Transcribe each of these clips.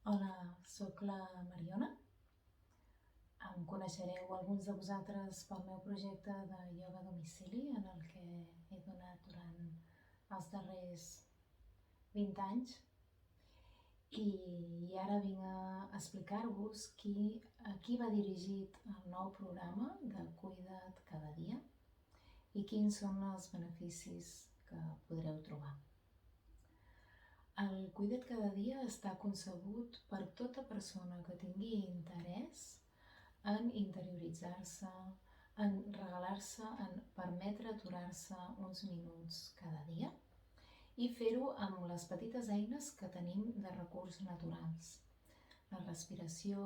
Hola, sóc la Mariona. Em coneixereu alguns de vosaltres pel meu projecte de ioga a domicili en el que he donat durant els darrers 20 anys i ara vinc a explicar-vos a qui va dirigit el nou programa de Cuida't cada dia i quins són els beneficis que podreu trobar. El Cuida't cada dia està concebut per tota persona que tingui interès en interioritzar-se, en regalar-se, en permetre aturar-se uns minuts cada dia i fer-ho amb les petites eines que tenim de recurs naturals. La respiració,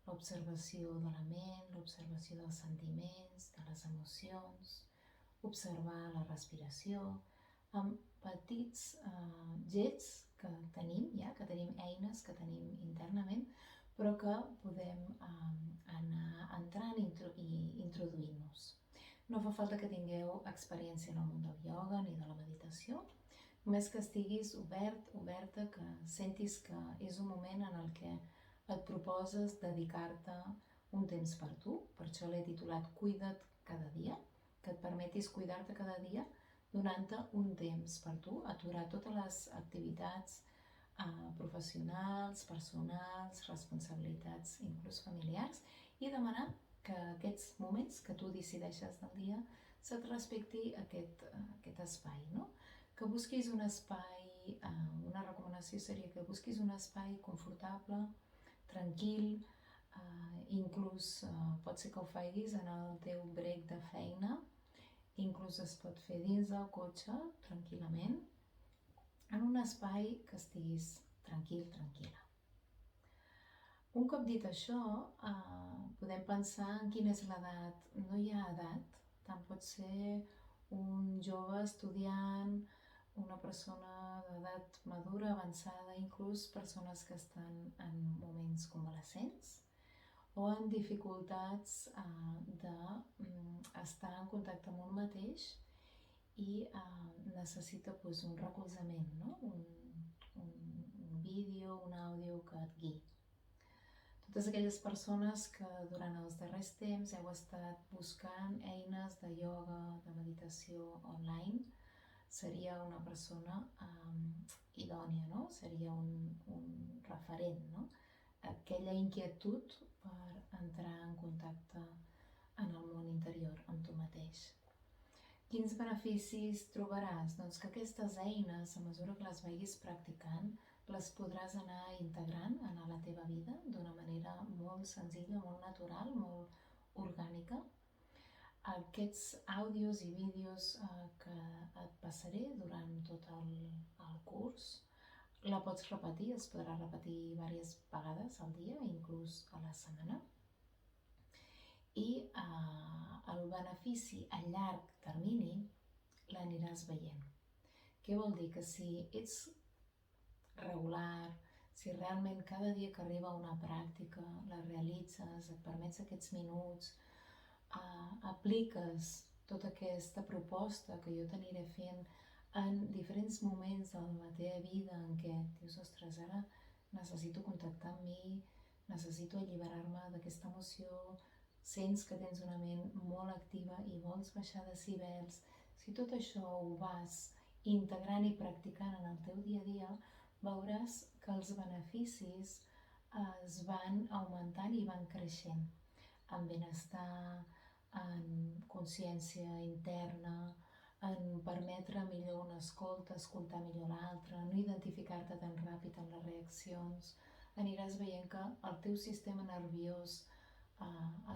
l'observació de la ment, l'observació dels sentiments, de les emocions, observar la respiració amb petits gets que tenim que tenim eines que tenim internament, però que podem anar entrant i introduint-nos. No fa falta que tingueu experiència en el món del ioga ni de la meditació, només que estiguis oberta, que sentis que és un moment en el que et proposes dedicar-te un temps per tu, per això l'he titulat Cuida't cada dia, que et permetis cuidar-te cada dia donant-te un temps per tu, aturar totes les activitats professionals, personals, responsabilitats, inclús familiars, i demanar que aquests moments que tu decideixes del dia se't respecti aquest espai, no? Que busquis un espai, una recomanació seria que busquis un espai confortable, tranquil, inclús pot ser que ho facis en el teu break de feina, inclús es pot fer dins del cotxe, tranquil·lament, en un espai que estiguis tranquil, tranquil·la. Un cop dit això, podem pensar en quina és l'edat. No hi ha edat, tant pot ser un jove estudiant, una persona d'edat madura, avançada, inclús persones que estan en moments convalescents o en dificultats d'estar en contacte amb un mateix i necessita un recolzament, no? un vídeo, un àudio que et guiï. Totes aquelles persones que durant els darrers temps heu estat buscant eines de ioga, de meditació online, seria una persona idònia, no? Seria un referent, no? Aquella inquietud per entrar en contacte en el món interior, amb tu mateix. Quins beneficis trobaràs? Doncs que aquestes eines, a mesura que les vagis practicant, les podràs anar integrant en la teva vida d'una manera molt senzilla, molt natural, molt orgànica. Aquests àudios i vídeos que et passaré durant tot el curs, la pots repetir, es podrà repetir diverses vegades al dia, inclús a la setmana. I el benefici a llarg termini l'aniràs veient. Què vol dir? Que si ets regular, si realment cada dia que arriba una pràctica la realitzes, et permets aquests minuts, apliques tota aquesta proposta que jo t'aniré fent en diferents moments de la teva vida en què dius, ostres, ara necessito contactar amb mi, necessito alliberar-me d'aquesta emoció, sents que tens una ment molt activa i vols baixar decibels. Si tot això ho vas integrant i practicant en el teu dia a dia, veuràs que els beneficis es van augmentant i van creixent en benestar, en consciència interna, en permetre millor una escolta, escoltar millor l'altre, no identificar-te tan ràpid en les reaccions. Aniràs veient que el teu sistema nerviós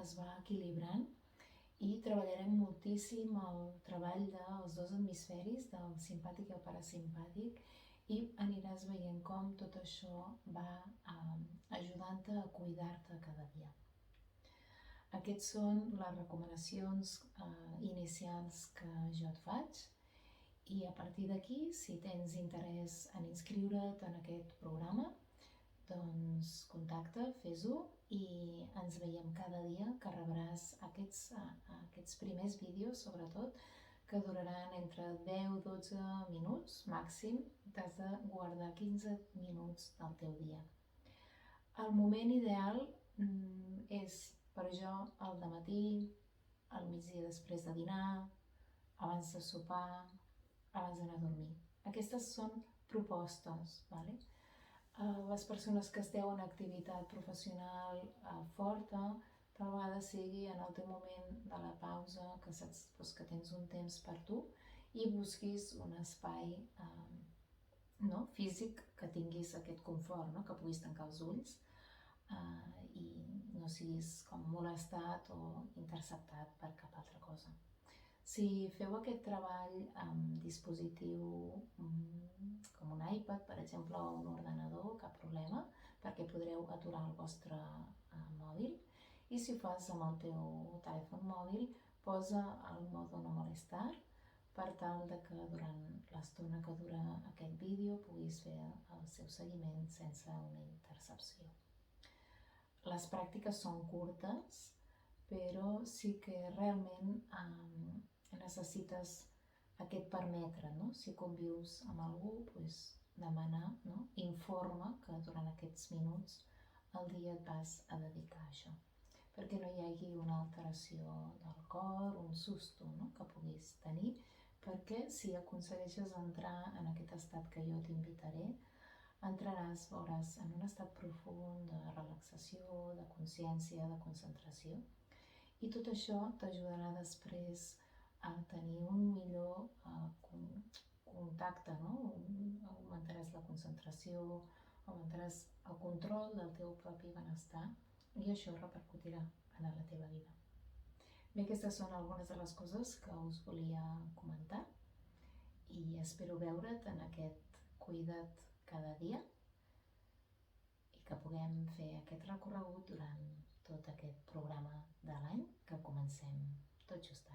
es va equilibrant i treballarem moltíssim el treball dels dos hemisferis, del simpàtic i el parasimpàtic, i aniràs veient com tot això va ajudant-te a cuidar-te cada dia. Aquests són les recomanacions inicials que jo et faig i a partir d'aquí, si tens interès en inscriure't en aquest programa, doncs contacta, fes-ho i ens veiem cada dia, que rebràs aquests primers vídeos, sobretot, que duraran entre 10-12 minuts màxim. T'has de guardar 15 minuts del teu dia. El moment ideal és per jo al dematí, al migdia després de dinar, abans de sopar, abans d'anar a dormir. Aquestes són propostes, ¿vale? Les persones que esteu en activitat professional forta, tal vegada sigui en el teu moment de la pausa, que saps que tens un temps per tu i busquis un espai físic que tinguis aquest confort, que puguis tancar els ulls i no siguis com molestat o interceptat per cap altra cosa. Si feu aquest treball amb dispositiu com un iPad, per exemple, o un ordenador, cap problema, perquè podreu aturar el vostre mòbil. I si ho fas amb el teu telèfon mòbil, posa el modo no molestar per tal de que durant l'estona que dura aquest vídeo puguis fer el seu seguiment sense una intercepció. Les pràctiques són curtes, però sí que realment necessites aquest permetre, no? Si convius amb algú, demanar, informa que durant aquests minuts al dia et vas a dedicar a això, perquè no hi hagi una alteració del cor, un susto que puguis tenir, perquè si aconsegueixes entrar en aquest estat que jo t'invitaré, entraràs, veuràs, en un estat profund de relaxació, de consciència, de concentració, i tot això t'ajudarà després a tenir un millor contacte, augmentaràs la concentració, augmentaràs el control del teu propi benestar i això repercutirà en la teva vida. Bé, aquestes són algunes de les coses que us volia comentar i espero veure't en aquest Cuida't cada dia i que puguem fer aquest recorregut durant tot aquest programa de l'any que comencem tot just ara.